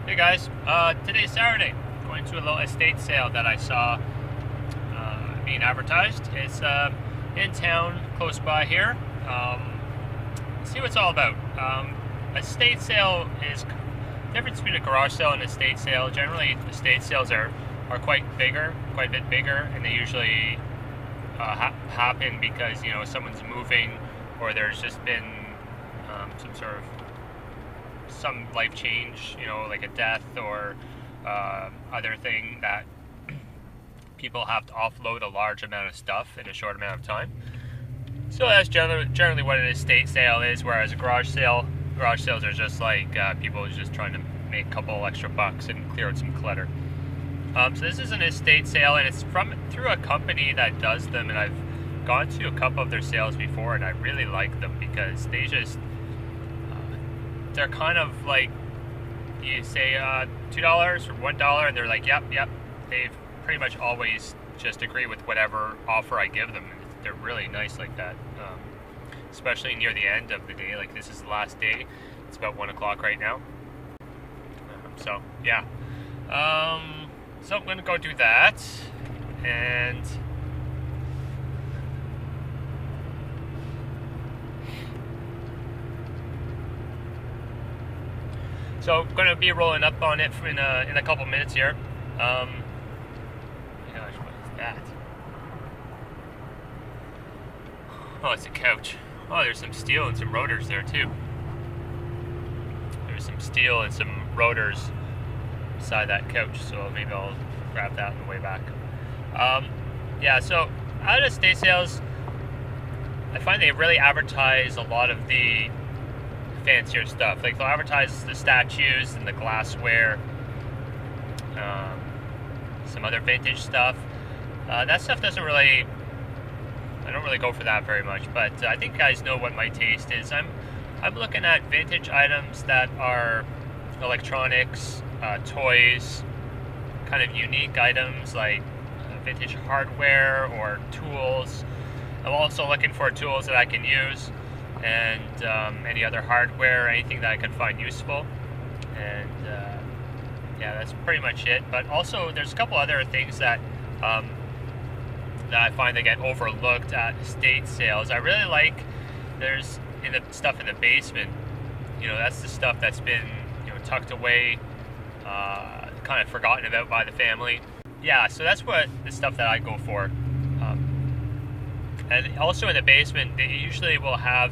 Hey guys, today's Saturday. Going to a little estate sale that I saw being advertised. It's in town, close by here. See what it's all about. Estate sale is the difference between a garage sale and an estate sale. Generally, estate sales are quite a bit bigger, and they usually happen because someone's moving, or there's just been some life change, like a death or other thing that people have to offload a large amount of stuff in a short amount of time. So that's generally what an estate sale is, whereas a garage sales are just like people just trying to make a couple extra bucks and clear out some clutter. So this is an estate sale, and it's through a company that does them, and I've gone to a couple of their sales before, and I really like them because they just they're kind of like, you say $2 or $1, and they're like, yep. They've pretty much always just agree with whatever offer I give them. They're really nice like that, especially near the end of the day. Like, this is the last day. It's about 1 o'clock right now. So yeah. So I'm gonna go do that, and so I'm going to be rolling up on it in a couple minutes here. Gosh, what is that? Oh, it's a couch. Oh, there's some steel and some rotors there too. There's some steel and some rotors beside that couch, so maybe I'll grab that on the way back. Yeah, so out of estate sales, I find they really advertise a lot of the fancier stuff. Like, they'll advertise the statues and the glassware, some other vintage stuff. That stuff I don't really go for that very much, but I think you guys know what my taste is. I'm looking at vintage items that are electronics, toys, kind of unique items like vintage hardware or tools. I'm also looking for tools that I can use, and any other hardware, anything that I can find useful. And yeah, that's pretty much it. But also, there's a couple other things that I find that get overlooked at estate sales. I really like, there's stuff in the basement. That's the stuff that's been tucked away, kind of forgotten about by the family. Yeah, so that's what the stuff that I go for. And also in the basement, they usually will have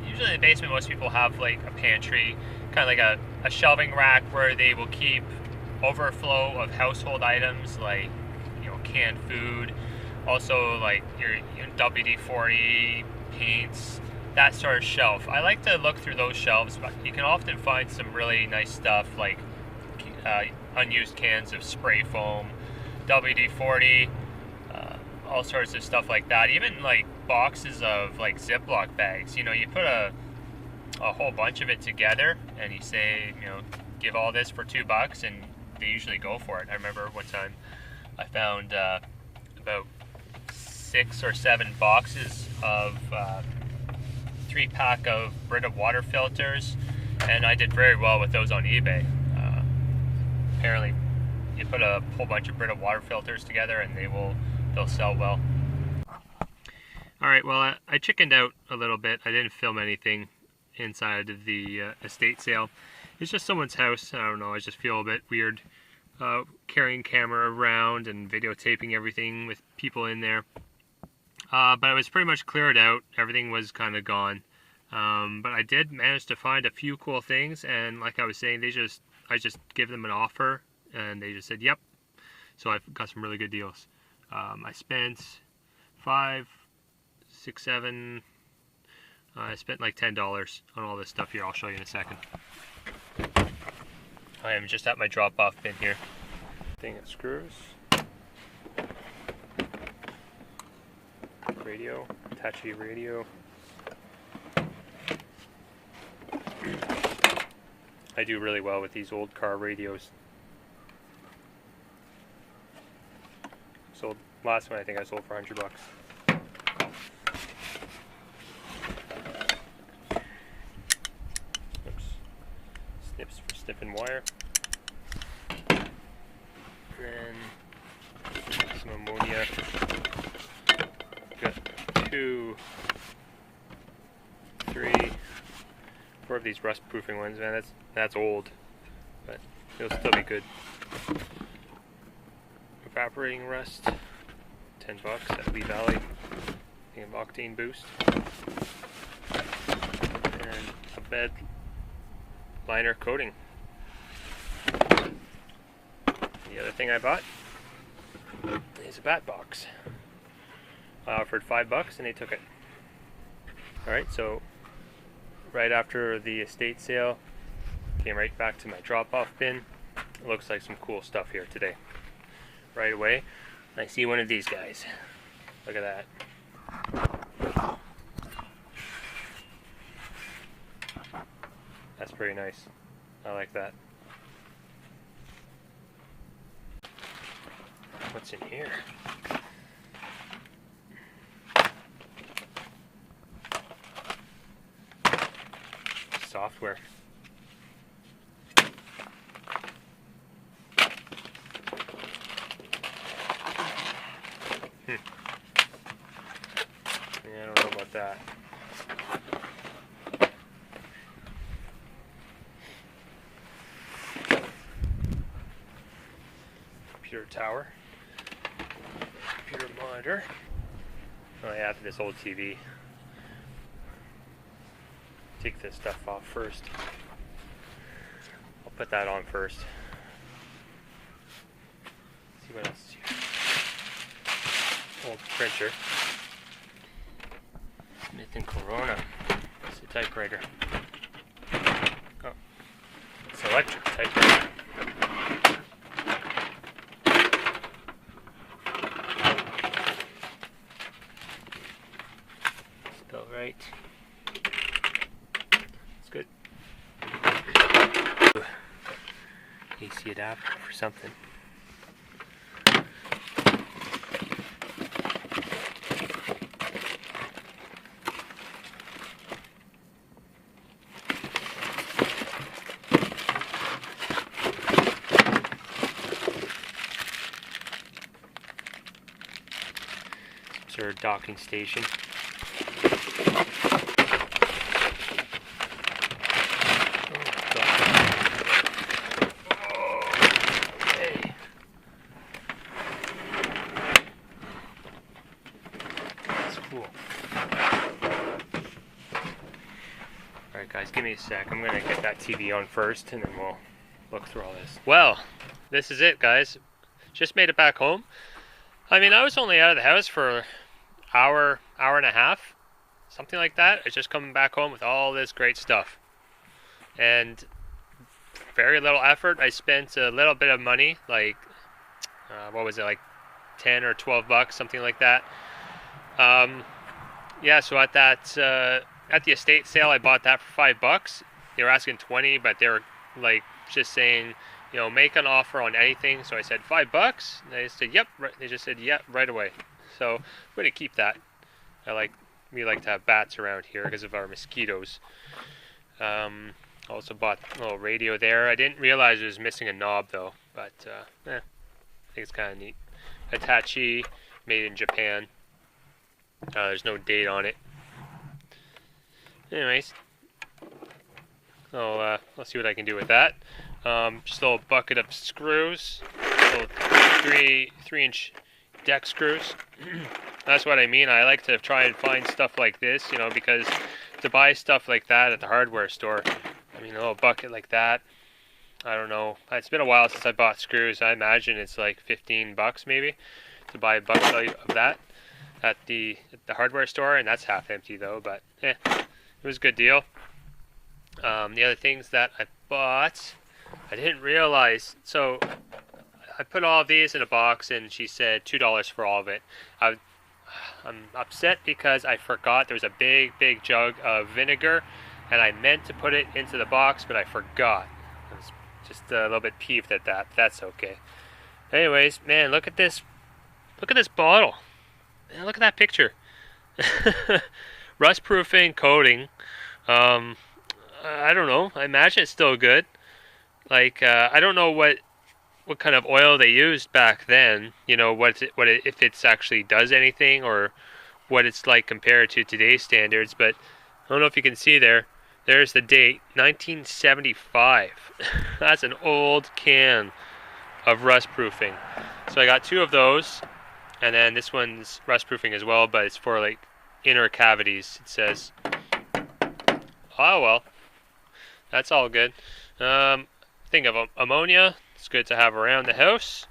usually in the basement, most people have like a pantry, kind of like a shelving rack where they will keep overflow of household items like, canned food, also like your WD-40, paints, that sort of shelf. I like to look through those shelves, but you can often find some really nice stuff like unused cans of spray foam, WD-40, all sorts of stuff like that. Even like boxes of like Ziploc bags. You put a whole bunch of it together, and you say, give all this for $2, and they usually go for it. I remember one time I found about 6 or 7 boxes of 3-pack of Brita water filters, and I did very well with those on eBay. Apparently, you put a whole bunch of Brita water filters together, and they'll sell well. Alright, well, I chickened out a little bit. I didn't film anything inside of the estate sale. It's just someone's house. I don't know, I just feel a bit weird carrying camera around and videotaping everything with people in there. But it was pretty much cleared out. Everything was kind of gone. But I did manage to find a few cool things, and like I was saying, I just give them an offer, and they just said, yep. So I've got some really good deals. I spent $5, $6, $7. I spent like $10 on all this stuff here. I'll show you in a second. I am just at my drop-off bin here. Thing that screws. Radio, Hitachi radio. I do really well with these old car radios. Sold last one, I think I sold for $100. Oops. snipping wire. Then some ammonia. Got 2, 3, 4 of these rust proofing ones. Man, that's old, but it'll still be good. Evaporating rust, $10 at Lee Valley. I think an octane boost. And a Bedliner coating. The other thing I bought is a bat box. I offered $5 and they took it. Alright, so right after the estate sale, came right back to my drop-off bin. It looks like some cool stuff here today. Right away, I see one of these guys. Look at that. That's pretty nice. I like that. What's in here? Software. Yeah, I don't know about that. Computer tower. Computer monitor. Oh yeah, this old TV. Take this stuff off first. I'll put that on first. See what else is here. Old printer. Smith & Corona. It's a typewriter. Oh, it's an electric typewriter. Still right. It's good. AC adapter for something. Sort of docking station. Alright guys, give me a sec. I'm gonna get that TV on first and then we'll look through all this. Well, this is it guys. Just made it back home. I mean, I was only out of the house for an hour and a half, something like that. I just coming back home with all this great stuff. And very little effort. I spent a little bit of money, like, what was it, like 10 or 12 bucks, something like that. Yeah, so at that, at the estate sale, I bought that for $5. They were asking 20, but they were like just saying, you know, make an offer on anything. So I said $5. And they said, yep. They just said, yep, right away. So I'm going to keep that. We like to have bats around here because of our mosquitoes. Also bought a little radio there. I didn't realize it was missing a knob though, but I think it's kind of neat. Hitachi, made in Japan. There's no date on it. Anyways, I'll see what I can do with that. Just a little bucket of screws, little 3-inch deck screws. That's what I mean. I like to try and find stuff like this, you know, because to buy stuff like that at the hardware store, I mean, a little bucket like that, I don't know. It's been a while since I bought screws. I imagine it's like $15 maybe to buy a bucket of that at the hardware store, and that's half empty though, but it was a good deal. The other things that I bought, I didn't realize. So I put all of these in a box and she said $2 for all of it. I'm upset because I forgot there was a big jug of vinegar and I meant to put it into the box, but I forgot. I was just a little bit peeved at that. That's okay. Anyways, man, look at this bottle. Man, look at that picture. Rust proofing coating. I don't know. I imagine it's still good. Like I don't know what kind of oil they used back then. You know if it's actually does anything, or what it's like compared to today's standards. But I don't know if you can see there. There's the date, 1975. That's an old can of rust proofing. So I got 2 of those, and then this one's rust proofing as well, but it's for like inner cavities, it says. Oh well, that's all good. Think of ammonia. It's good to have around the house.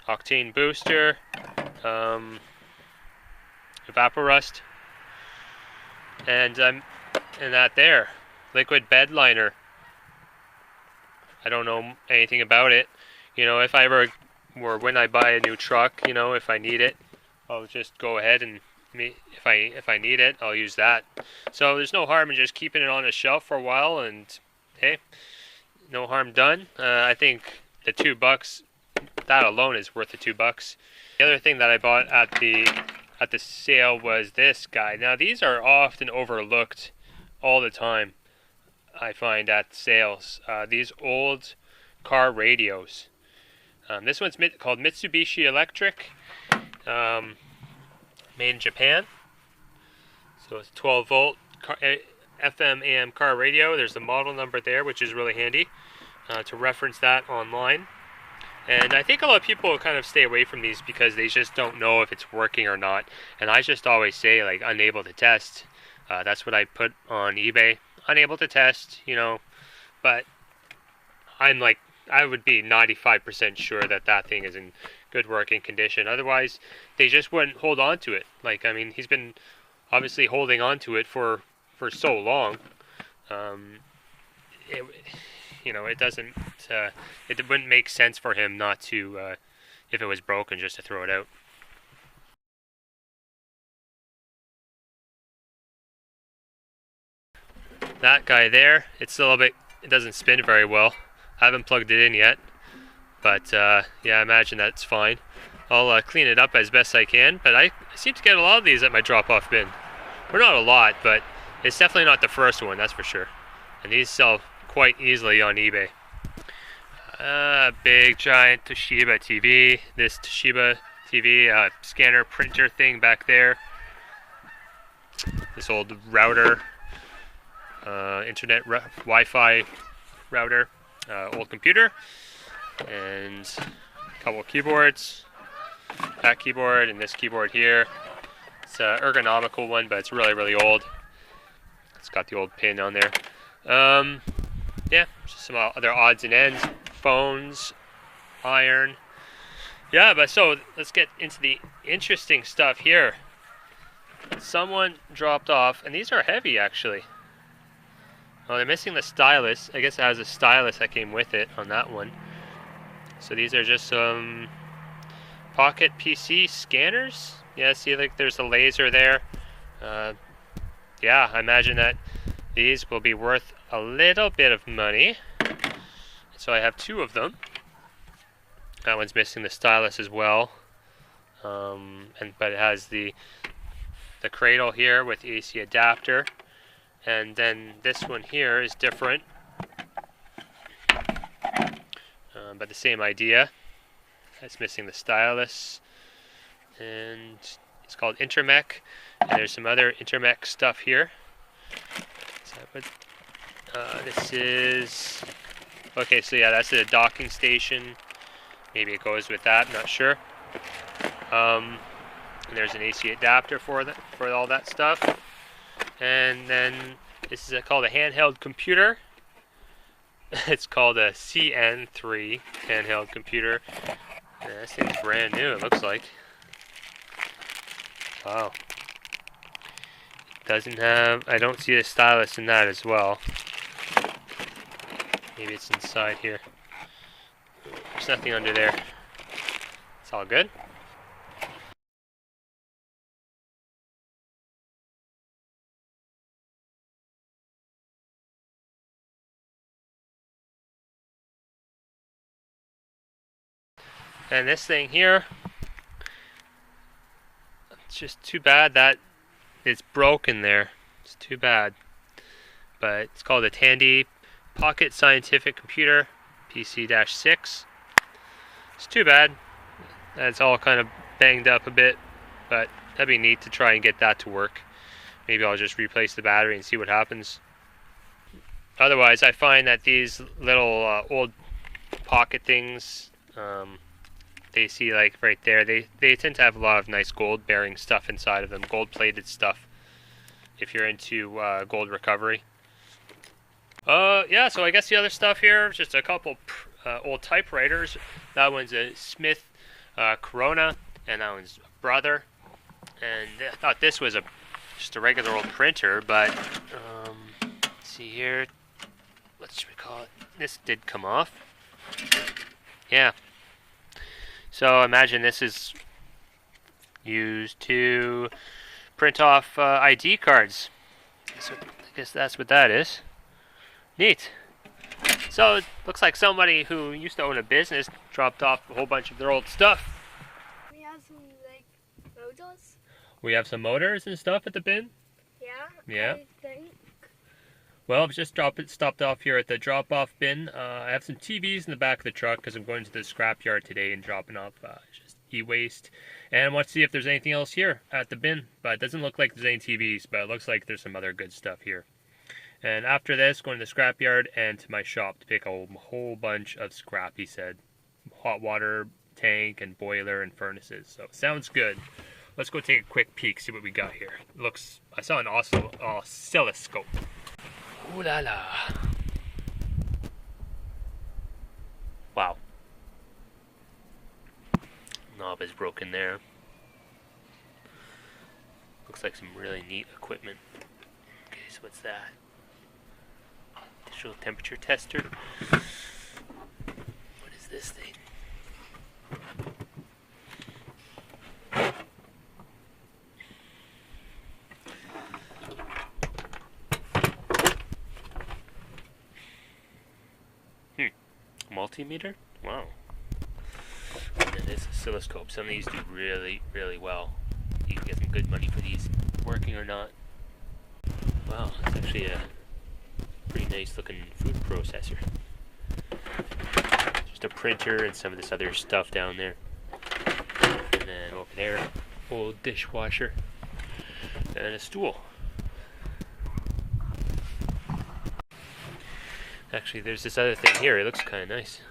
Octane booster. Evaporust. And that there. Liquid Bedliner. I don't know anything about it. You know, if I ever, or when I buy a new truck, you know, if I need it, I'll just go ahead and if I need it, I'll use that. So there's no harm in just keeping it on a shelf for a while, and hey, no harm done. I think the $2, that alone is worth the $2. The other thing that I bought at the sale was this guy. Now these are often overlooked all the time, I find, at sales. These old car radios. This one's called Mitsubishi Electric, made in Japan. So it's a 12 volt FM AM car radio. There's the model number there, which is really handy to reference that online. And I think a lot of people kind of stay away from these because they just don't know if it's working or not. And I just always say, like, unable to test. That's what I put on eBay. Unable to test, you know. But I'm like, I would be 95% sure that that thing is in good working condition. Otherwise, they just wouldn't hold on to it. Like, I mean, he's been obviously holding on to it for so long. You know, it doesn't. It wouldn't make sense for him not to, if it was broken, just to throw it out. That guy there, it's a little bit. It doesn't spin very well. I haven't plugged it in yet, but yeah, I imagine that's fine. I'll clean it up as best I can, but I seem to get a lot of these at my drop-off bin. Well, not a lot, but it's definitely not the first one, that's for sure. And these sell quite easily on eBay. Big giant Toshiba TV. This Toshiba TV scanner printer thing back there. This old router, internet Wi-Fi router, old computer, and a couple of keyboards. That keyboard and this keyboard here. It's an ergonomical one, but it's really, really old. It's got the old pin on there. Yeah, just some other odds and ends. Phones, iron. Yeah, but so let's get into the interesting stuff here. Someone dropped off, and these are heavy actually. Well, they're missing the stylus. I guess it has a stylus that came with it on that one. So these are just some Pocket PC scanners. Yeah, see, like there's a laser there. Yeah, I imagine that these will be worth a little bit of money. So I have 2 of them. That one's missing the stylus as well. But it has the cradle here with the AC adapter. And then this one here is different. But the same idea. It's missing the stylus. And it's called Intermech. And there's some other Intermech stuff here. This is... Okay, so yeah, that's a docking station. Maybe it goes with that, I'm not sure. And there's an AC adapter for all that stuff. And then this is called a handheld computer. It's called a CN3 handheld computer. Yeah, this thing's brand new, it looks like. Wow. Doesn't have, I don't see a stylus in that as well. Maybe it's inside here. There's nothing under there. It's all good. And this thing here, it's just too bad that it's broken there. It's too bad. But it's called a Tandy Pocket Scientific Computer, PC-6. It's too bad. That's all kind of banged up a bit, but that'd be neat to try and get that to work. Maybe I'll just replace the battery and see what happens. Otherwise, I find that these little old pocket things, they see like right there, they tend to have a lot of nice gold bearing stuff inside of them, gold plated stuff, if you're into gold recovery. Yeah, so I guess the other stuff here, just a couple old typewriters. That one's a Smith Corona, and that one's Brother. And I thought this was just a regular old printer, but let's see here, what should we call it? This did come off. Yeah. So imagine this is used to print off ID cards. So I guess that's what that is. Neat. So it looks like somebody who used to own a business dropped off a whole bunch of their old stuff. We have some like motors. We have some motors and stuff at the bin. Yeah. Yeah. I think. Well, I've just stopped off here at the drop-off bin. I have some TVs in the back of the truck because I'm going to the scrapyard today and dropping off just e-waste. And I want to see if there's anything else here at the bin. But it doesn't look like there's any TVs, but it looks like there's some other good stuff here. And after this, going to the scrapyard and to my shop to pick a whole bunch of scrap, he said. Hot water tank and boiler and furnaces. So, sounds good. Let's go take a quick peek, see what we got here. Looks, I saw an oscilloscope. Ooh la la. Wow. Knob is broken there. Looks like some really neat equipment. Okay, so what's that? Digital temperature tester. What is this thing? Multimeter? Wow. And then this oscilloscope. Some of these do really, really well. You can get some good money for these, working or not. Wow, it's actually a pretty nice looking food processor. Just a printer and some of this other stuff down there. And then over there, old dishwasher. And a stool. Actually, there's this other thing here. It looks kind of nice.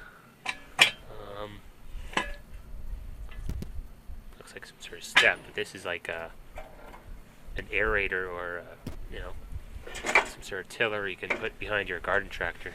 Looks like some sort of step, but this is like an aerator or you know, some sort of tiller you can put behind your garden tractor.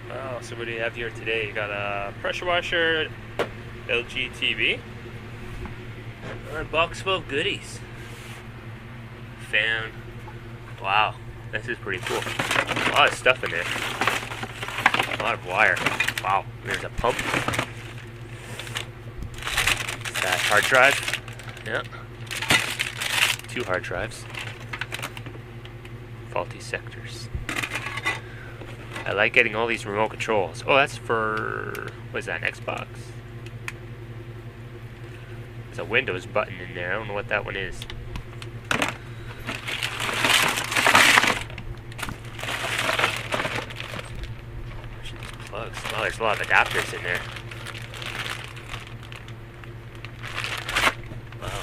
Wow, so what do you have here today? You got a pressure washer, LG TV, and a box full of goodies. Fan. Wow, this is pretty cool. A lot of stuff in there. A lot of wire. Wow, there's a pump. Is that hard drive? Yeah. 2 hard drives. Faulty sectors. I like getting all these remote controls. Oh, that's for, what is that, an Xbox? There's a Windows button in there. I don't know what that one is. These plugs. Oh, there's a lot of adapters in there. Wow.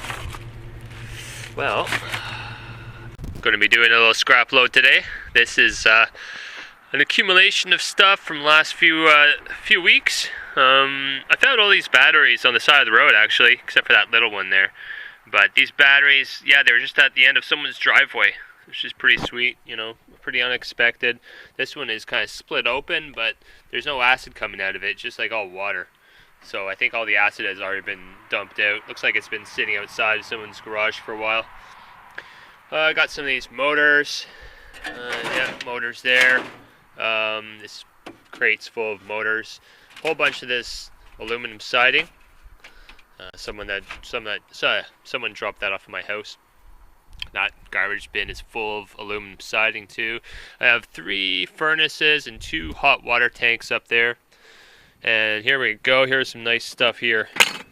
Well, going to be doing a little scrap load today. This is an accumulation of stuff from the last few weeks. I found all these batteries on the side of the road, actually, except for that little one there. But these batteries, yeah, they were just at the end of someone's driveway, which is pretty sweet, you know, pretty unexpected. This one is kind of split open, but there's no acid coming out of it. It's just like all water. So I think all the acid has already been dumped out. Looks like it's been sitting outside of someone's garage for a while. I got some of these motors. Yeah, motors there. This crate's full of motors. A whole bunch of this aluminum siding. Someone dropped that off of my house. That garbage bin is full of aluminum siding too. I have 3 furnaces and 2 hot water tanks up there. And here we go. Here's some nice stuff here.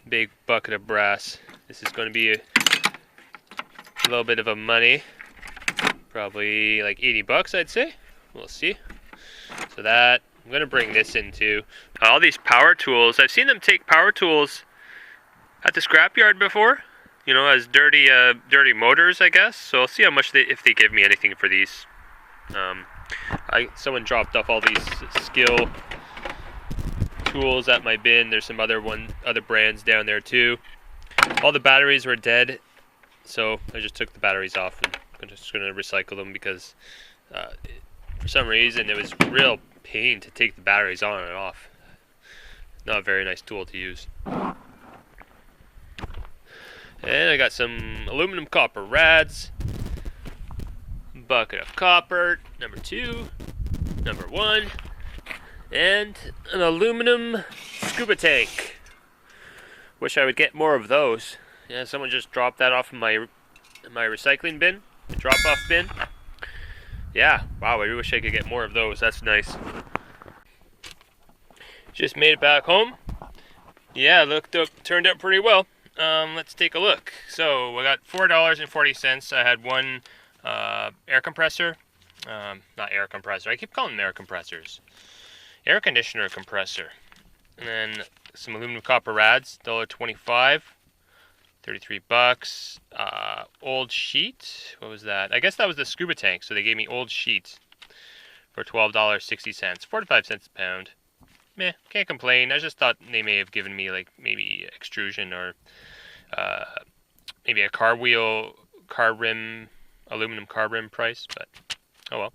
Big bucket of brass. This is going to be a little bit of a money. Probably like 80 bucks, I'd say. We'll see. So that, I'm going to bring this in too. All these power tools. I've seen them take power tools at the scrapyard before. You know, as dirty motors, I guess. So I'll see how much if they give me anything for these. Someone dropped off all these skill tools at my bin. There's some other brands down there too. All the batteries were dead, so I just took the batteries off and I'm just going to recycle them because for some reason it was real pain to take the batteries on and off. Not a very nice tool to use. And I got some aluminum copper rads, bucket of copper, number 2, number 1, and an aluminum scuba tank. Wish I would get more of those. Yeah, someone just dropped that off in my recycling bin, the drop-off bin. Yeah, wow, I wish I could get more of those. That's nice. Just made it back home. Yeah, turned out pretty well. Let's take a look. So I got $4.40. I had one air compressor. Not air compressor. I keep calling them air compressors. Air conditioner compressor. And then some aluminum copper rads, $1.25. 33 bucks. Old sheet. What was that? I guess that was the scuba tank. So they gave me old sheets for $12.60. 45 cents a pound. Meh, can't complain. I just thought they may have given me like maybe extrusion or maybe a aluminum car rim price, but oh well.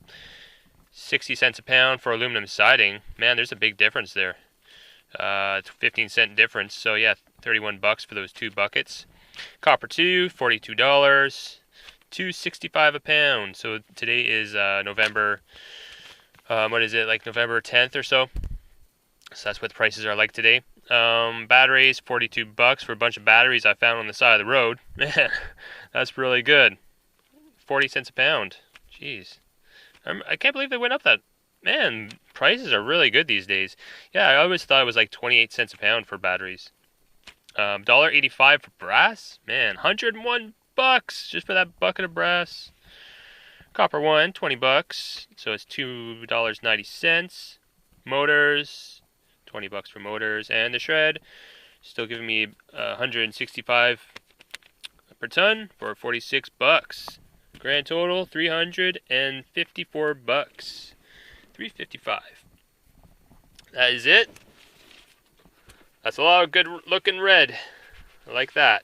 60 cents a pound for aluminum siding. Man, there's a big difference there. It's a 15-cent difference. So yeah, 31 bucks for those 2 buckets. Copper tube, $42. $2.65 a pound. So today is November. What is it? Like November 10th or so. So that's what the prices are like today. Batteries, 42 bucks for a bunch of batteries I found on the side of the road. Man, that's really good. 40 cents a pound. Jeez. I can't believe they went up that. Man, prices are really good these days. Yeah, I always thought it was like 28 cents a pound for batteries. $1.85 for brass. Man, 101 bucks just for that bucket of brass. Copper one, 20 bucks. So it's $2.90. Motors, 20 bucks for motors, and the shred still giving me 165 per ton for 46 bucks. Grand total 354 bucks. 355. That is it. That's a lot of good looking red. I like that.